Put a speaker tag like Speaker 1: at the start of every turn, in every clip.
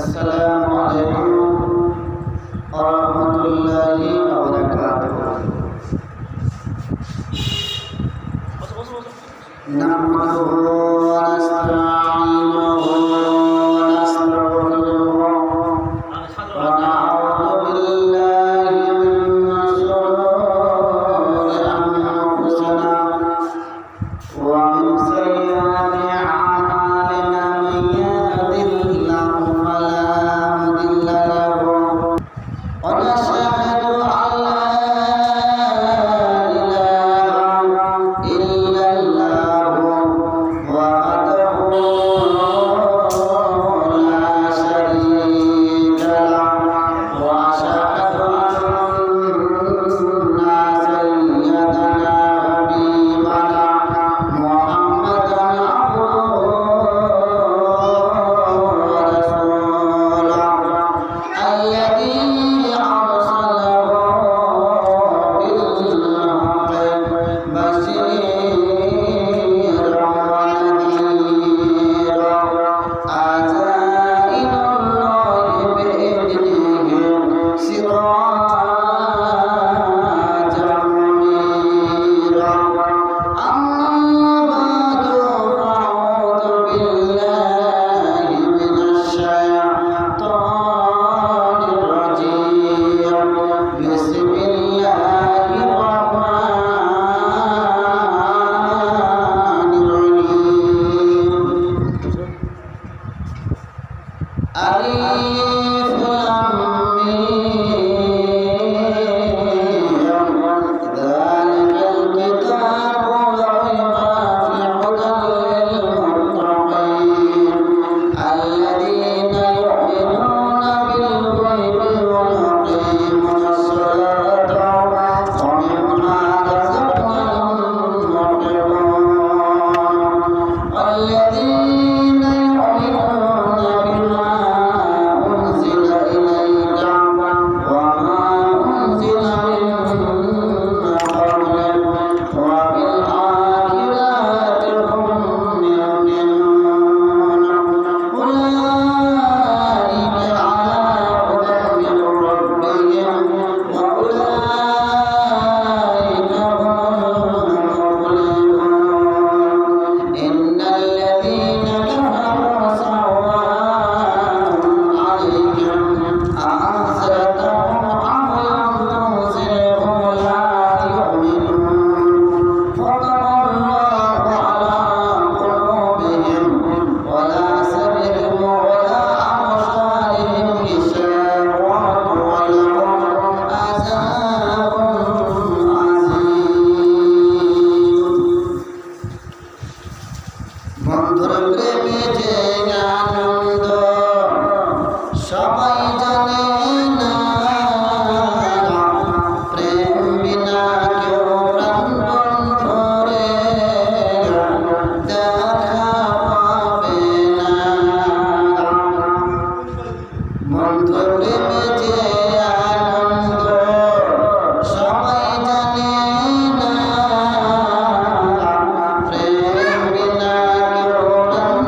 Speaker 1: السلام عليكم ورحمة الله وبركاته. نحمده ونستعينه ونستغفره ونعوذ بالله من شرور أنفسنا ومن سيئات أعمالنا. من يهده الله فلا مضل له ونشهد أن لا إله إلا الله وحده لا شريك له وأشهد أن سيدنا حبيبنا محمدا عبده ورسوله الذي أرسله بالحق بشيرا ونذيرا أتى إلى الله بإذنه سراجا منيرا. أما بعد فأعوذ بالله من الشيطان الرجيم. بسم الله الرحمن الرحيم. ألف لام ميم. ذلك الكتاب لا ريب فيه هدى للمتقين الذين يؤمنون بالغيب ويقيمون الصلاة ومما رزقناهم ينفقون والذين يؤمنون بما أنزل إليك وما أنزل من قبلك وبالآخرة هم يؤمنون. أولئك على هدى من ربهم وأولئك هم المفلحون. إن الذين كفروا سواء عليهم أأنذرتهم أم لم تنذرهم لا يؤمنون. ختم الله على قلوبهم ولا سمعهم ولا أبصارهم غشاوة ولهم عذاب عظيم. বন্ধুর প্রেমে যে আনন্দ সবাই জানে না, প্রেম বিনা কেউ প্রাণ বন্ধুরে দেখা পাবে না। বন্ধুর প্রেমে যে আনন্দ সবাই জানে না, প্রেম বিনা কেউ প্রাণ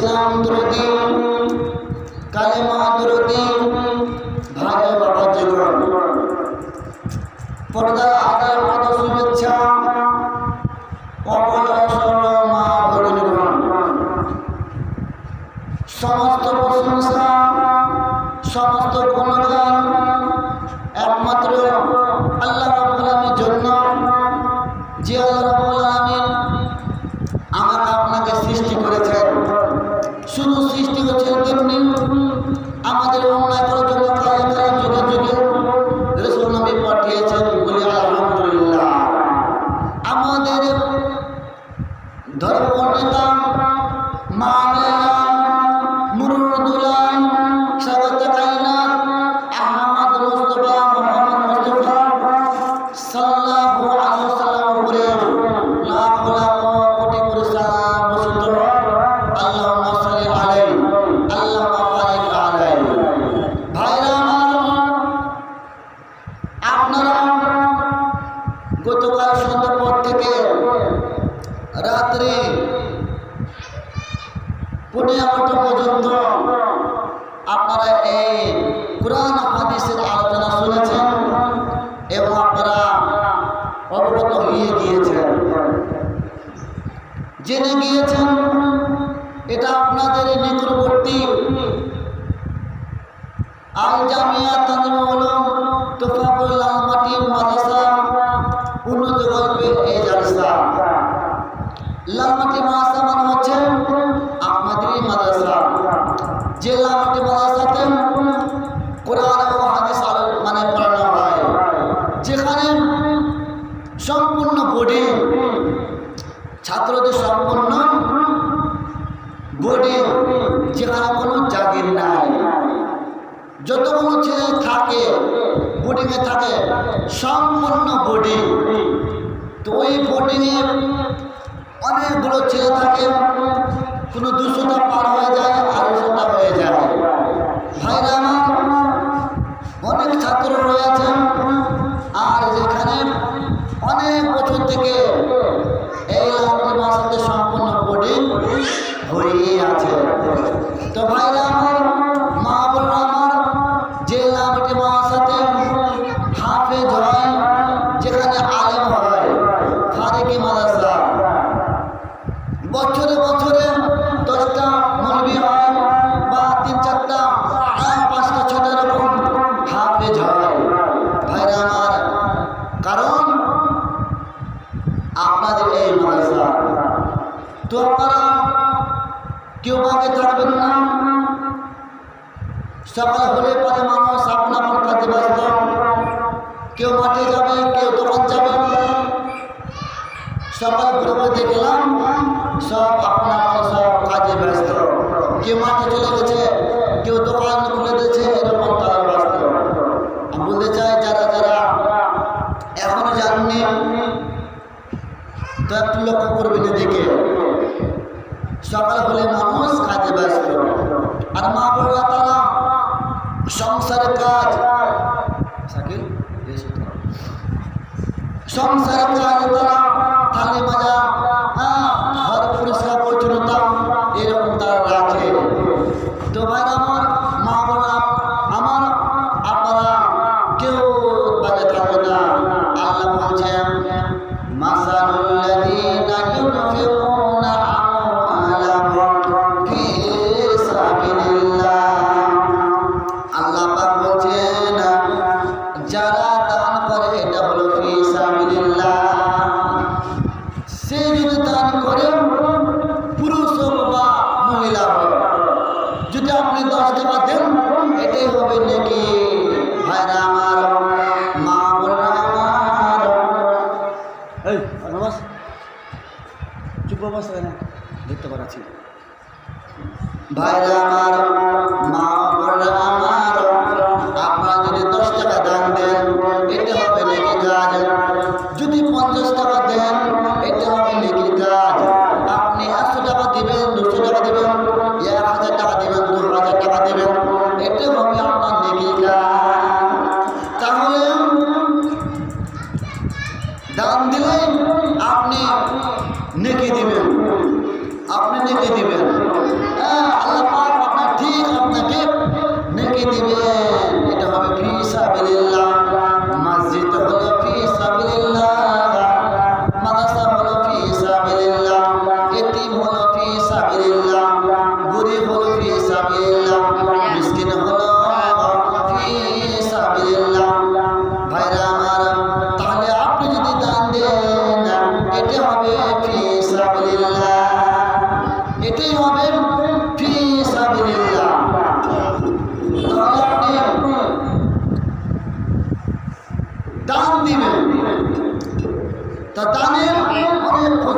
Speaker 1: ইসলাম দরদি কালেমা দরদি ভাই বাবা জীবন পর্দা আদার মত শুভেচ্ছা মা ভগিনীগণ সমস্ত প্রশংসা সমস্ত গুণগান একমাত্র আল্লাহ রাব্বুল আলামিনের জন্য, যে আল্লাহ রাব্বুল আলামিন আমাকে আপনাকে সৃষ্টি করেছেন। শুধু সৃষ্টি করেছেন তেমনি আমাদের অন্যায় করার জন্য কালে কালে যুগে যুগে রাসূল নবী পাঠিয়েছেন বলে আলহামদুলিল্লাহ। আমাদের ধর্ম নেতা মাওলানা মুরুদুল্লাহ সাগত কায়নাত আহমদ মুস্তাফা মুহাম্মদ মুস্তাফা সাল্লাল্লাহু আলাইহি ওয়াসাল্লাম উপরে লাখ লাখ কোটি কোটি সালাম বর্ষিত হোক। আল্লাহুম্মা সাল্লি আলাইহি আল্লাহুম্মা বারিক আলাইহি। ভাইরা আমার, আপনারা গতকাল সন্ধ্যার পর থেকে রাত্রি 11টা পর্যন্ত আপনারা এই কোরআন হাদিসের আলোচনা শুনেছেন এবং আপনারা অবগত হয়ে গিয়েছেন, জেনে গিয়েছেন। এটা আপনাদের নিকটবর্তী আল জামিয়া তানজিমুল উলুম তোফাকুল লালমাটি মাদ্রাসা উন্নত গল্পের এই জালসা। লালমাটি মাদ্রাসা মানে হচ্ছে আপনাদেরই মাদ্রাসা, যে লালমাটি মাদ্রাসাতে কোরআন এবং হাদিস মানে পড়ানো হয়, যেখানে সম্পূর্ণ বোর্ডে ছাত্রদের সম্পূর্ণ বোর্ডে, যেখানে কোনো জাগির নাই। যতগুলো ছেলে থাকে বোর্ডিংয়ে থাকে সম্পূর্ণ বোর্ডিং। তো ওই বোর্ডিংয়ে অনেকগুলো ছেলে থাকে, কোনো 200টা পার হয়ে যায়, 250টা হয়ে যায়। ভাইরা আমার, অনেক ছাত্র রয়েছে আর যেখানে অনেক বছর থেকে এই লালমাটি মাদ্রাসাতে সম্পূর্ণ বোর্ডিং হয়ে আছে। তো ভাইরা আমার, মা বোনরা আমার, যে লালমাটি মাদ্রাসাতে হাফেজ হয়, যেখানে আলেম হয়, ফারিকি মাদ্রাসা, বছরে বছরে 10টা মৌলবি হয় বা 3-4টা 5টা 6টা এরকম হাফেজ হয়। ভাইরা আমার, কারণ আপনাদের এই মাদ্রাসা। তো আপনারা কেউ আগে থাকবেন না। সকাল হলে পরে মানুষ আপনা আপন কাজে ব্যস্ত, কেউ মাঠে যাবে, কেউ দোকান যাবে। সকাল ঘুরে দেখলাম সব আপনা আপন সব কাজে ব্যস্ত, কেউ মাঠে চলে গেছে, কেউ দোকান খুলে দিয়েছে, এরকম তারা ব্যস্ত। আমি বলতে চাই, যারা যারা এখনো জাননি তো একটু লক্ষ্য করবেন এদিকে। সকাল হলে মানুষ কাজে ব্যস্ত, আর মা বোনরা তারা সংসারের কাজ, সংসারের কাজ তারা থালি মাজা, ঘর পরিষ্কার পরিচ্ছন্নতা এরকম তারা রাখে। তো ভাই আমার, মা বোনরা আমার, আপনারা কেউ বাজে থাকবে না। আল্লাহ বলছেন, মাসালুল্লাযীনা ইউনফিকুনা আমওয়ালাহুম ফি সাবিলিল্লাহ। আল্লাহ পাক বলছেন, যারা দান করে এটা হলো ফি সাবিলিল্লাহ। সে যদি দান করে, পুরুষ হোক বা মহিলা হোক, যদি আপনি 10 টাকা দেন, এটাই হবে নেকি। ভাইরা আমার, মা বোনরা আমার, চুপ অবস্থা দেখতে পাচ্ছি। ভাইরা আমার, মা বোনরা আমার, আপনারা যদি 10 টাকা দান দেন, এটা হবে নেকি কাজ। যদি 50 টাকা দেন, এটা হবে নেকি কাজ। আপনি 100 টাকা দিবেন, 200 টাকা দিবেন, 1000 টাকা দিবেন, 2000 টাকা দিবেন, এটা হবে আপনার নেকি কাজ। তাহলে দান দিলে আপনি নেকি দিবেন, আপনি নেকি দিবেন।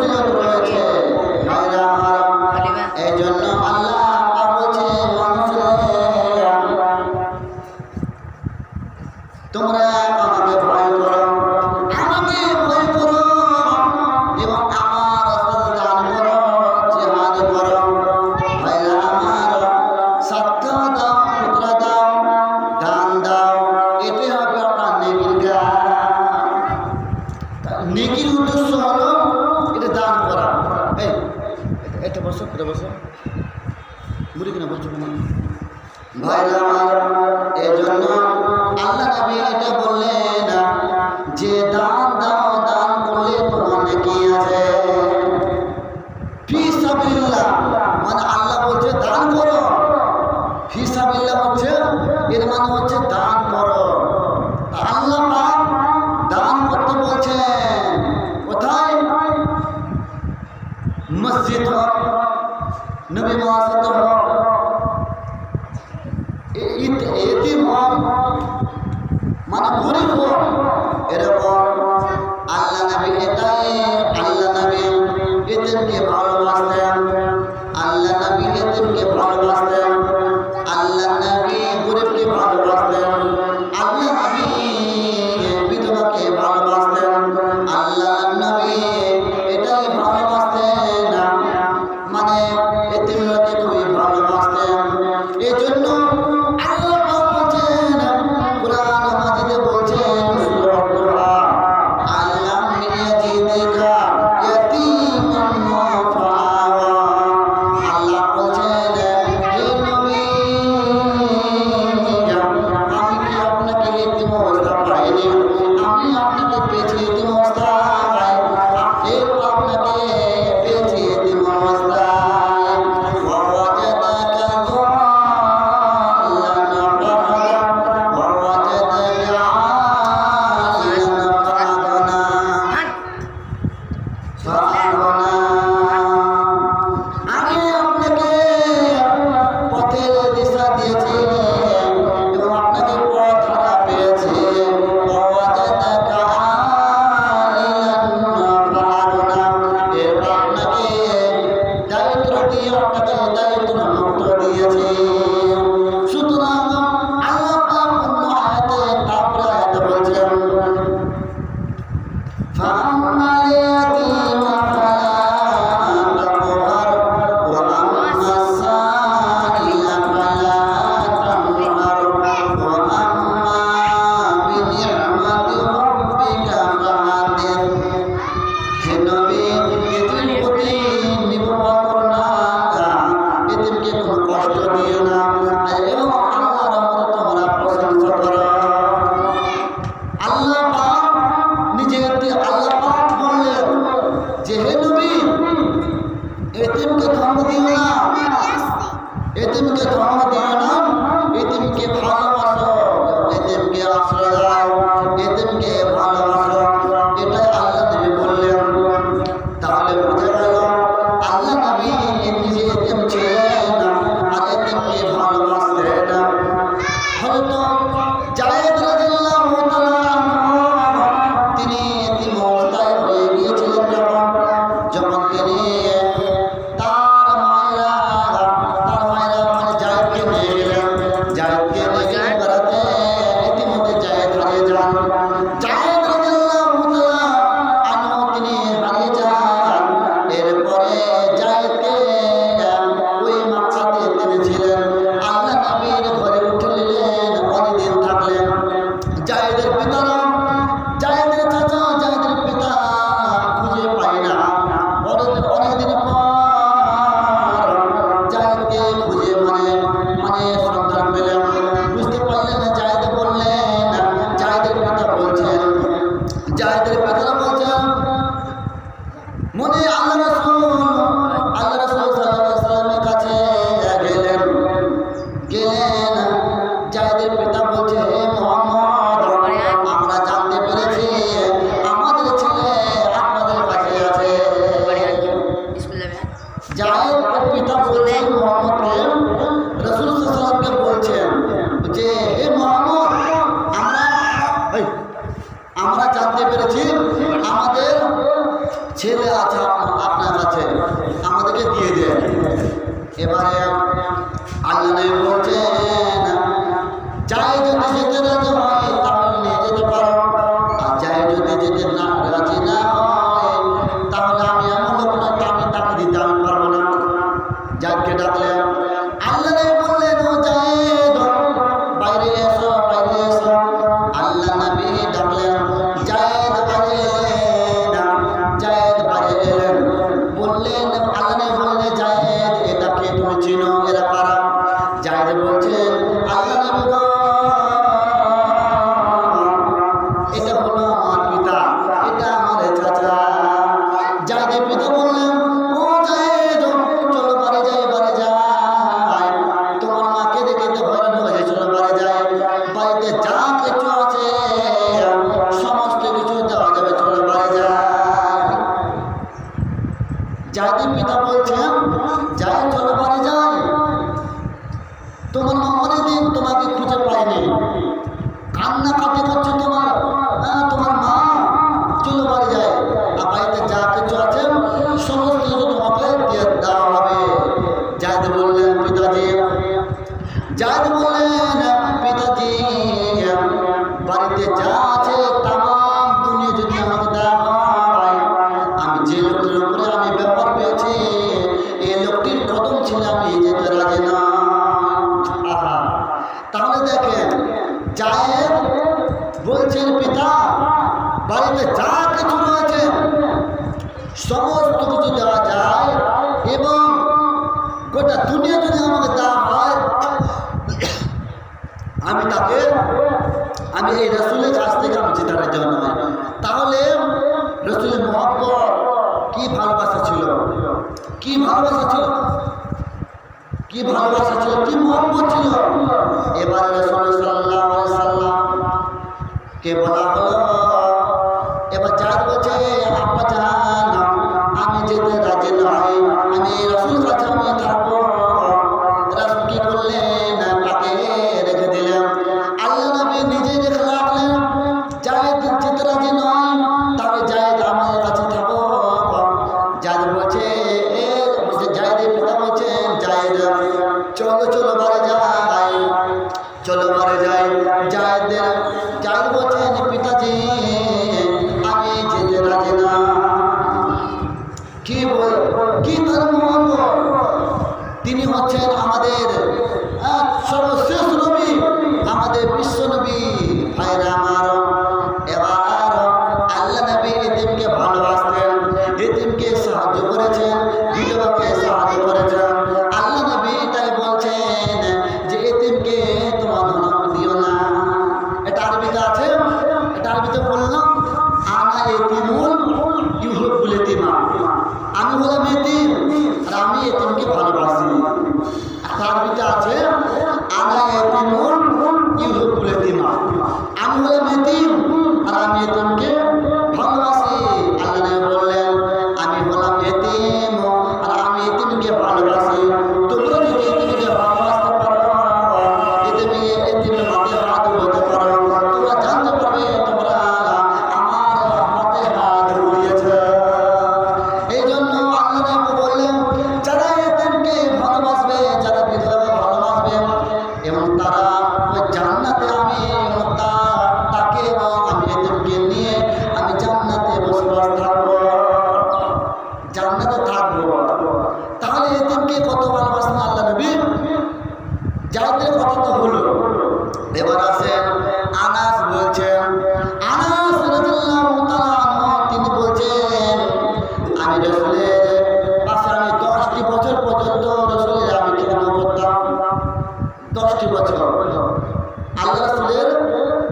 Speaker 1: ফজিলত রয়েছে। ভাইরা আমার, এই জন্য আল্লাহ পাক বলছে তোমরা আমাকে ভয় করো, আমাকে ভয় করো এবং আমার রাস্তায় দান করো, জিহাদ করো। ভাইরা আমার, সাদকা দাও, ফিতরা দাও, দান দাও, এতে হবে আপনার নেকির কাজ। নেকির উদ্দেশ্য হলো এটা দান করা। এই এটা বসো, এটা বসো, বুড়ি কিনা বলছো কেন? ভাইরা আমার, এই জন্য আল্লাহ নবী এটা বললেন যে দান দাও, দান করলে তোমার নেকি আছে। ফি সাবিলিল্লাহ মানে আল্লাহ বলছে দান করো, ফি সাবিলিল্লাহ হচ্ছে এর মানে হচ্ছে দান করো। আল্লাহ পাক দান করতে বলছেন কোথায়? মসজিদ হোক, নবী মাসাদ হোক, এতিম হোক, মানে গরিব হোক, এরকম আল্লাহ নবী এটাই আল্লাহ নবী এতিমকে ভালোবাসতেন, আল্লাহ নবী এতিমকে ভালোবাসতেন, আল্লাহ নবী গরিবকে ভালোবাসতেন, আল্লাহ নবী বিধবাকে ভালোবাসতেন, আল্লাহ নবী এটাই ভালোবাসতেন, মানে এতিমকে খুবই ভালোবাসতেন। এই জন্য আল্লাহ পাক বলছেন, কুরআন মাজিদে বলছেন, সূরা দুহা, আল্লাম ইয়াজিদকা ইয়াতীমান ফাআওয়া। আল্লাহ বলছেন, হে নবী, আমি কি আপনাকে এতিম অবস্থা পাইনি? আমি আপনাকে পেয়েছি এতিম অবস্থায়, কেউ আপনাকে পেয়েছি এতিম অবস্থায়। আমি আপনাকে পথের দিশা দিয়েছি এবং আপনাকে পথ হারা পেয়েছি। এরপর আপনাকে দায়িত্ব দিয়ে আপনাকে দায়িত্ব মুক্ত দিয়েছি। সুতরাং আল্লাহ পাক অন্য আয়াতে তারপরে আয়াতে বলছেন, فأما اليتيم فلا تقهر وأما السائل فلا تنهر وأما بنعمة ربك فحدث। হে নবী, এতিম প্রতি নির্ভর করো না, এতিমকে কোনো কষ্ট দিও না এবং আল্লাহর রহমতে তোমরা প্রশংসা করো। আল্লাহ পাক নিজে আল্লাহ পাক বললেন যে হে নবী, এতিমকে ধর্ম দিও না, এতিমকে ধর্ম দিও না, এতিমকে ভালোবাসো, এতিমকে আশ্রয় দাও, এতিমকে ভালোবাসো। এটাই আল্লাহ নবী বললেন। তাহলে বোঝা গেল আল্লাহ নবী নিজে এতিম ছিলেন আর এতিমকে ভালোবাসতেন। হয়তো জায়েদ রাদিয়াল্লাহু তাআলা তিনি এতিম অবস্থায় হয়ে গিয়েছিলেন যখন তিনি তার মায়েরা মানে জায়েদকে নিয়ে গেলেন। জায়েদকে নিয়ে বেড়াতে ইতিমধ্যে জায়েদ হারিয়ে যান। জায়েদ রাদিয়াল্লাহু তাআলা আনহু তিনি হারিয়ে যান। এরপরে জায়েদকে ওই মাকসাদে তিনি ছিলেন। আল্লাহ নবীর ঘরে উঠে নিলেন, অনেকদিন থাকলেন। জায়েদের পিতারা, জায়েদের চাচা, জায়েদের পিতা খুঁজে পায় না। অনেকদিন পর জায়েদকে খুঁজে মানে সন্ধান পেলেন। বুঝতে পারলেন না, জায়েদ বললেন, জায়েদের পিতা বলছেন, জায়েদের পিতারা বলছেন, মনে আল্লাহ রাসূল সাল্লাল্লাহু আলাইহি ওয়াসাল্লামের কাছে গেলেন আল্লাহ নবী বলছেন চাই যদি যেতে রাজি হয় তাহলে নিয়ে যেতে পারো, আর চাই যদি যেতে না রাজি না হয় তাহলে আমি এমন লোক না আমি তাকে দিতে আমি পারবো না। যাকে ডাকলেন আল্লাহ নবী বললেন ও জায়েদ বাইরে এসো বাইরে এসো। আল্লাহ নবী ডাকলেন জায়েদ বাইরে এলেন, জায়েদ বাইরে এলেন। বললেন আল্লাহ নবী বললেন জায়েদ এটা কে তুমি চিনো এরা কারা? জায়েদ বলছেন আল্লাহ নবী গো এটা হলো আমার পিতা, এটা আমার চাচা। জায়েদের পিতা বললেন ও জায়েদ চলো বাড়ি যাই বাড়ি যাই, তোমার মাকে দেখে তো হয়রান হয়ে চলো বাড়ি যাই, বাড়িতে যা কিছু আছে সমস্ত কিছু দেওয়া যাবে চলো বাড়ি যাই। জায়েদের পিতা বলছেন যাই চলো বাড়ি যাই, তোমার মা অনেকদিন তোমাকে খুঁজে পায়নি, কান্নাকাটি করছে তোমার তোমার মা, চলো বাড়ি যায় আর বাড়িতে যা কিছু আছে সমস্ত কিছু তোমাকে দিয়ে দেওয়া হবে। জায়েদ বললেন পিতাজি, জায়েদ বললেন পিতাজি বাড়িতে যা আছে তামাম দুনিয়া যদি আমাকে দেওয়া হয়, আমি যে লোকের উপরে আমি ব্যাপার পেয়েছি এই লোকটির কদম ছিল আমি যেতে রাজি না। তাহলে দেখেন জায়েদ বলছেন পিতা বাড়িতে যা কিছু রয়েছে সমস্ত কিছু দেওয়া যায় এবং গোটা দুনিয়া যদি আমাকে দেওয়া হয় আমি তাকে আমি এই রসুলের কাছ থেকে আমি জেতার জন্য। তাহলে রসুলের মহব্বত কি ভালোবাসা ছিল, কি ভালোবাসা ছিল, কি ভালোবাসা ছিল, কি মহব্বত ছিল। এবার রাসূল সাল্লাল্লাহু আলাইহি সাল্লাম কে বলা হলো, এবার জায়েদ বলছে আব্বা জান আমি যেতে রাজি নই, আমি রাসূল কাছে আমি থাকবো। রাসূল কি করলেন তাকে রেখে দিলেন, আল্লাহ নবী নিজে রেখে রাখলেন। জায়েদ যেতে রাজি নয়, তবে জায়েদ আমার কাছে থাকো। জায়েদ বলছে জায়েদের পিতা বলছেন জায়েদ চলো চলো বাড়ি যাই, চলো বাড়ি যাই। জায়েদ বলছেন পিতাজি আমি যেতে রাজি না। কি বল কি তার মহব্বত, তিনি হচ্ছেন আমাদের সর্বশেষ নবী, আমাদের বিশ্ব নবী। ভাইরা আমার এবার আল্লাহ নবী এতিমকে ভালোবাসতেন, এতিমকে সাহায্য করেছেন, বিধবাকে সাহায্য করেছেন। আল্লাহ নবী তাই বলছেন যে এতিমকে তোমার ধন দিও না। এটা আরবিতে আছে, এটা আরবিতে বললাম আনা এতিমুল ইউহিব্বুল ইতিমা, আমি হলাম এতিম আর আমি এতিমকে ভালোবাসি। আরবিতে আছে আনা এতিমুল ইউহিব্বুল ইতিমা, আমি হলাম এতিম আর আমি এতিমকে ভালোবাসি। আল্লাহ নবী বললেন আমি হলাম এতিম আর আমি এতিমকে ভালোবাসি। তোমরা যদি এতিমকে ভালোবাসতে পারো, এতিমের হাতে হাত ধরতে পারো, তোমরা জানতে পারবে তোমরা আমার হাতে হাত ধরিয়েছে। এই জন্য আল্লাহ নবী বললেন যারা এতিমকে ভালোবাসবে, যারা বিধবাকে ভালোবাসবে এবং তারা জান্নাতে আমি তাকে এবং আমি এতিমকে নিয়ে আমি জান্নাতে বসবাস থাকবো, জান্নাতে থাকবো। তাহলে এতিমকে কত ভালোবাসেন আল্লাহ নবী। জায়েদের কথা তো হলো, এবার আসেন আনাস বলছেন, আনাস রাদিয়াল্লাহু তাআলা আনহু তিনি বলছেন আমি রাসূলের পাশে আমি 10টি বছর পর্যন্ত রাসূলের আমি খিদমত করতাম। 10টি বছর আল্লাহ রাসূলের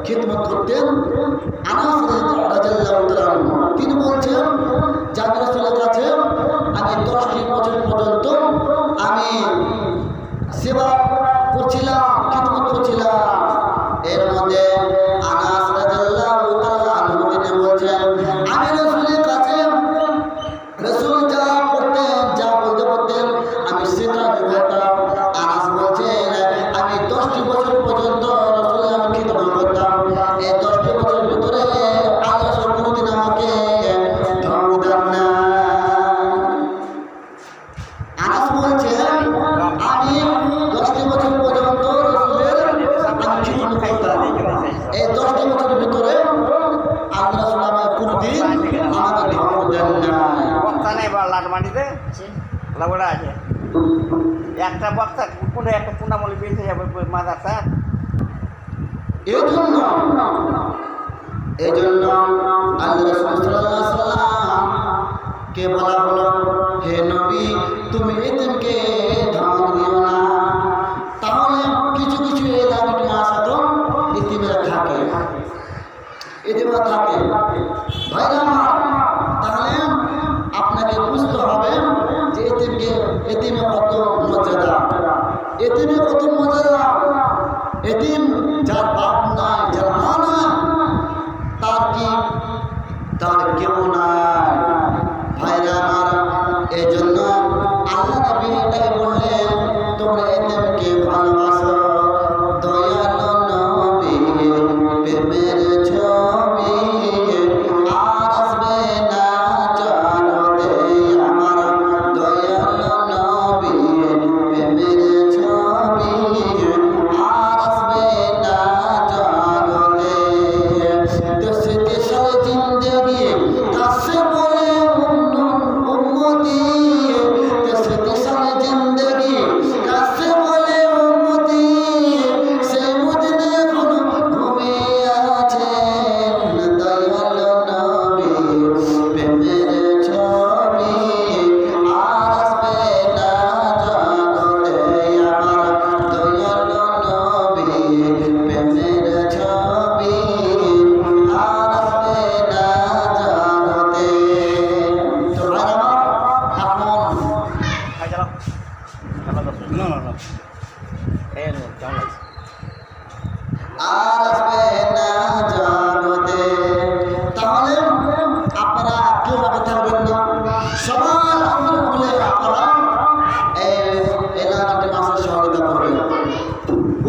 Speaker 1: খিদমত করতেন আনাস রাদিয়াল্লাহু তাআলা আনহু। তিনি বলছেন যে আমি রাসূলের কাছে আমি 10টি বছর পর্যন্ত আমি সেবা করছিলাম, খিদমত করছিলাম। এর মধ্যে আনাস রাদিয়াল্লাহু তাআলা আনহু তিনি বলছেন আমি রাসূলের কাছে রাসূল যা করতেন, যা বলতে বলতেন আমি সেটা করতাম। আনাস বলছেন আমি 10টি বছর পর্যন্ত রাসূলের আমি খিদমত করতাম। এই 10টি বছর ভিতরে আল্লাহ কোনোদিন আমাকে ধর্ম দেন না। আনাস বলছেন আমি 10টি বছর
Speaker 2: একটা বক্তা কোনো একটা পুনামলি বেঁচে যাবে মাদারটা।
Speaker 1: এই জন্য আল্লাহ রাসূল সাল্লাল্লাহু আলাইহি ওয়াসাল্লাম কে বলা হলো, হে নবী তুমি এতিমকে ধমক দিও না। তাহলে কিছু কিছু এলাকার মাসা তো এতিমরা থাকে, এতিমরা থাকে ভাইরা আমার। তাহলে আপনাকে বুঝতে হবে যে এতিমে কত মর্যাদা, এতিমে কত মর্যাদা। এতিম যার বাপ নাই, যার মা নাই, তার কেউ নাই ভাইরা আমার। এই জন্য আল্লাহ নবী এটাই বললেন, তোমরা এতিমকে ভালোবাসো। দয়ালু নবী প্রেমের ছবি আর আসবে না জগতে আমার। দয়ালু নবী প্রেমের ছবি আর আসবে না জগতে। দেশ দেশের জিন্দেগি কাছে বলে উম্মতি, দেশ দেশের জিন্দেগি কাছে বলে উম্মতি। সেই মদিনা এখন ঘুমিয়ে আছেন। দয়ালু নবী প্রেমের ছবি আর আসবে না জগতে আমার। দয়ালু নবী প্রেমের ছবি আর আসবে না জগতে। তো ভাইরা আমার,
Speaker 2: খাই চালাও না না না এই কেমন লাগছে?
Speaker 1: আর আসবে না জগতে। তাহলে আপনারা কেউ ভাবে থাকবেন না, সবার আঙ্গুল খুলে আপনারা এই এলাকাটি মাসের সহযোগিতা করবেন।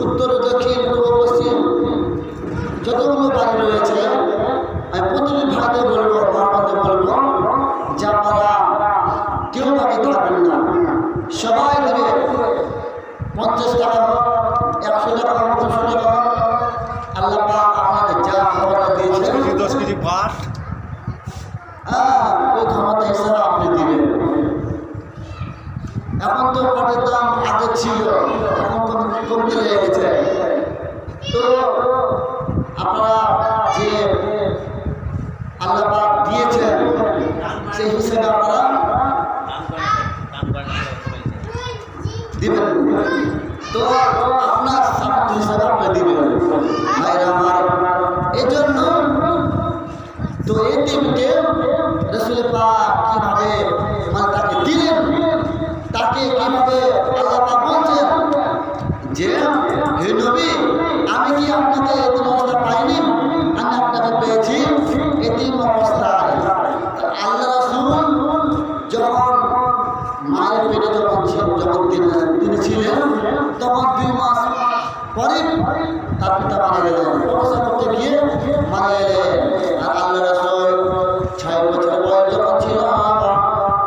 Speaker 1: উত্তর দক্ষিণ পূর্ব পশ্চিম যতগুলো বাড়ি রয়েছে, আমি প্রতিটি ভাইদের বলবো, আপনাদের বলবো যে আপনারা কেউ ভাবে থাকবেন না, সবাই ধরে 50 টাকা হোক, 100 টাকা হোক, 200 টাকা হোক, আল্লাহ পাক আপনাকে যা ক্ষমতা দিয়েছেন
Speaker 2: 10 কেজি পাট
Speaker 1: ওই ক্ষমতা হিসাবে আপনি দিবেন। এখন তো পাটের দাম আগে ছিল, এখন কমতে লেগেছে। তো আপনারা যে আল্লাহ পাক দিয়েছেন সেই হিসেবে আপনারা দিবেন। তো আপনার সামর্থ্য হিসাবে আপনি দিবেন ভাইরা আমার। এই জন্য তো এতিমকে রাসূল পাক কিভাবে মানে তাকে দিলেন, তাকে কিভাবে আল্লাহ পাক বলছেন যে হে নবী আমি কি আপনাকে এতিম অবস্থা পাইনি, আমি আপনাকে পেয়েছি এতিম অবস্থায়। আল্লাহ রাসূল যখন মায়ের পেটে যখন তিনি ছিলেন, তখন 2 মাস পরে তার পিতা মারা গেলেন, প্রবেশ করতে গিয়ে মারা গেলেন। আর আল্লাহ রাসূল 6 বছর বয়স যখন ছিল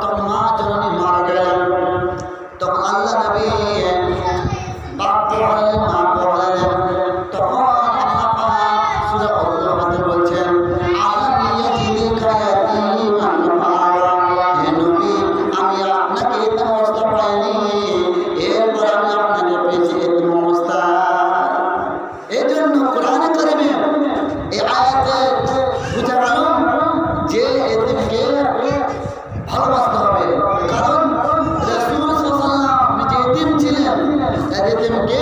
Speaker 1: তখন মা জননী মারা গেলেন। তখন আল্লাহ নবী বাপকে হারালেন, মাকে হারালেন। তখন আল্লাহ পাক সূরা আল-বাকারাতে বলছেন, আলাম ইয়াজিদকা ইয়াতীমান ফাআওয়া। হে নবী আমি আপনাকে এতিম অবস্থা পাইনি, এরপর আমি আপনাকে পেয়েছি এতিম অবস্থা। এই জন্য কোরআন কারিমে এই আয়াতে বুঝা গেল যে এতিমকে ভালোবাসতে হবে। কারণ রাসূল সাল্লাল্লাহু আলাইহি ওয়াসাল্লাম নিজে এতিম ছিলেন, এতিমকে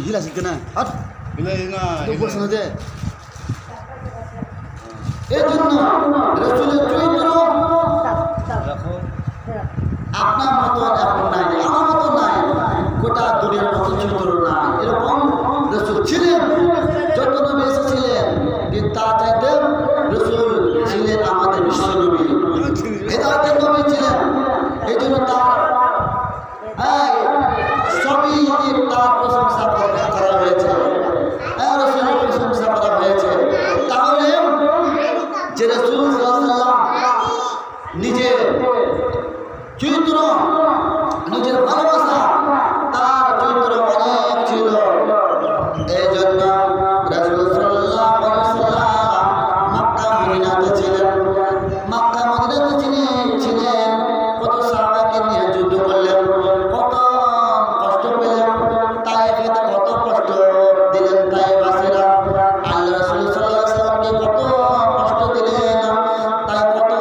Speaker 1: হিলা শিখে না আর বলছেন যে এই জন্য রসুলের চরিত্র আপনার মতো এখন নাই, আমার মতো নাই, গোটা দুনিয়ার মতো চরিত্র নাই। এরকম রসুল ছিলেন, যত নবী এসেছিলেন কিন্তু তা চাইতে রসুল ছিলেন আমাদের বিশ্ব নবী, হেদায়েতের নবী ছিলেন। এই জন্য তার সবই তার প্রশংসা করা হয়েছে, রসুলের প্রশংসা করা হয়েছে। তাহলে যে রসুল নিজের চরিত্র, নিজের ভালোবাসা, তার চরিত্র অনেক ছিল। এই জন্য রাসূল সাল্লাল্লাহু আলাইহি ওয়াসাল্লাম মক্কা মদিনাতে ছিলেন। মক্কা মদিনাতে ছিলেন, কত সাহাবাকে নিয়ে যুদ্ধ করলেন, কত কষ্ট পেলেন, তায়েফেতে কত কষ্ট দিলেন তায়েফবাসীরা। আল্লাহ রাসূল সাল্লাল্লাহু আলাইহি ওয়াসাল্লামকে কত কষ্ট দিলেন, তাই কত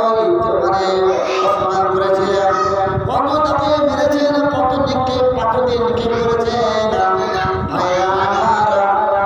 Speaker 1: অপমান করেছিলেন, কত তাকে মেরেছেন, কত নিক্ষেপ পাথর দিয়ে নিক্ষেপ করেছেন। ভাইয়া আমার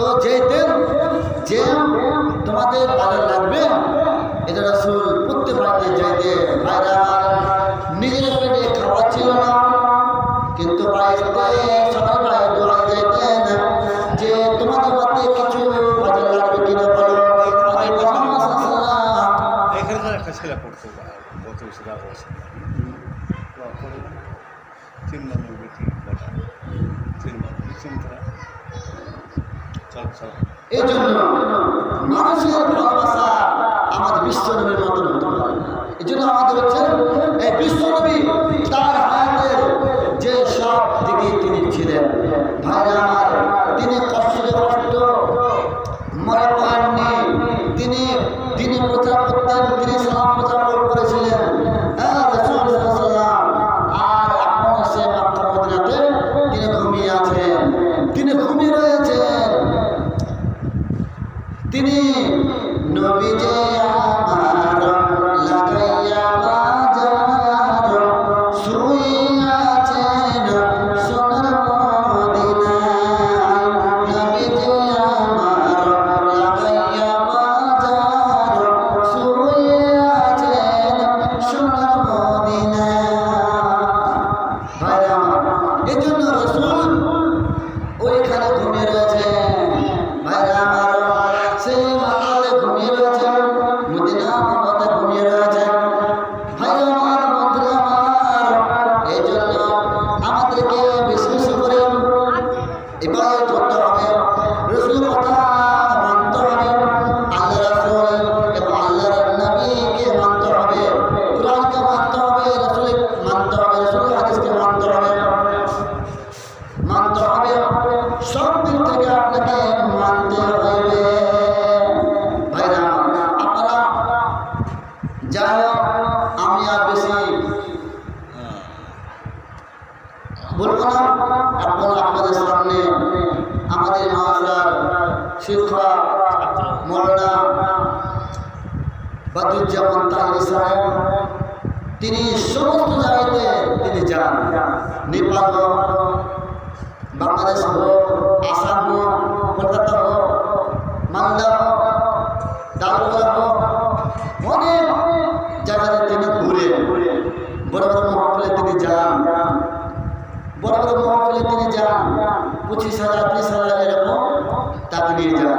Speaker 1: তো যেতেন যে তোমাদের বাজার লাগবে, এটা রাসূল প্রত্যেক বাড়িতে যাইতে ভাইরা নিজের পেটে খাওয়া ছিল না, কিন্তু বাড়িতে সবাই ভাই দোয়া যাইতেন যে তোমাদের বাড়িতে কিছু বাজার লাগবে কিনা বলো।
Speaker 2: এখানে একটা ছেলে পড়তো গত সেটা অবস্থা 3 নম্বর বেটি বটা 3 নম্বর চিন্তা চল
Speaker 1: এই জন্য মানুষের ভালোবাসা আমাদের বিশ্বনবীর মতন হতে পারে। এই জন্য আমাদের হচ্ছে এই বিশ্বনবী তার হায়াতের যে সব দিকে তিনি ছিলেন ভাইরা আমার, তিনি কষ্টে কষ্ট মনে পাননি, তিনি তিনি প্রচার করতেন, তিনি সালাম প্রচার করেছিলেন। রাসূল সাল্লাল্লাহু আর এখন সে মক্কা মদিনাতে তিনি ঘুমিয়ে আছেন, তিনি ঘুমিয়ে রয়েছেন। তিনি নবী যে আমার লাগাইয়া বাজার শুয়ে আছেন সোনার মদিনায়, নবী যে আমার লাগাইয়া বাজার শুয়ে আছেন সোনার মদিনায়। ভাইরা আমার, এই জন্য রাসূল ওইখানে ঘুমিয়ে রয়েছেন। ভাইরা আমার, সেই মাথাতে ঘুমিয়ে রয়েছেন, মদিনা মাথাতে ঘুমিয়ে রয়েছেন। ভাইরা আমার, বন্ধুরা আমার, এই জন্য আমাদেরকে বেশি বেশি করে ইবাদত করতে হবে, রাসূলের কথা মানতে হবে, আল্লাহ রাসূল এবং আল্লাহর নবীকে মানতে হবে, কোরআনকে মানতে হবে, রাসূলকে মানতে হবে, রাসূলের হাদিসকে মানতে হবে, মানতে হবে, সব দিক থেকে আপনাকে মানতে হবে। ভাইরা আপনারা যাই হোক, আমি আর বেশি বলবো না। এখন আপনাদের সামনে আমাদের মাদ্রাসার শিক্ষক মৌলানা বদরুজ্জামান তাহিরি সাহেব, তিনি সমস্ত জায়গাতে তিনি যান, নেপাল হোক, বাংলাদেশ হোক, আসাম হোক, কলকাতা হোক, মালদা হোক, দারুগা হোক, অনেক জায়গাতে তিনি ঘুরে বড় বড় মহফিলে তিনি যান, বড় বড় মহফিলে তিনি যান, 25,000 30,000 এরকম তাকে নিয়ে যান।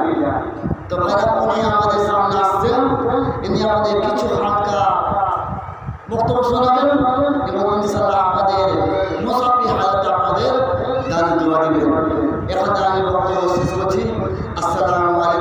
Speaker 1: তো ভাইরা, উনি আমাদের সামনে আসছেন, ইনি আমাদের কিছু হালকা বক্তব্য শোনাবেন এবং ইনশাআল্লাহ আপনাদের মুসাফি হায়াতে আপনাদের দান দোয়া দিবেন। এখানে আমি বক্তব্য শেষ করছি। আসসালামু আলাইকুম।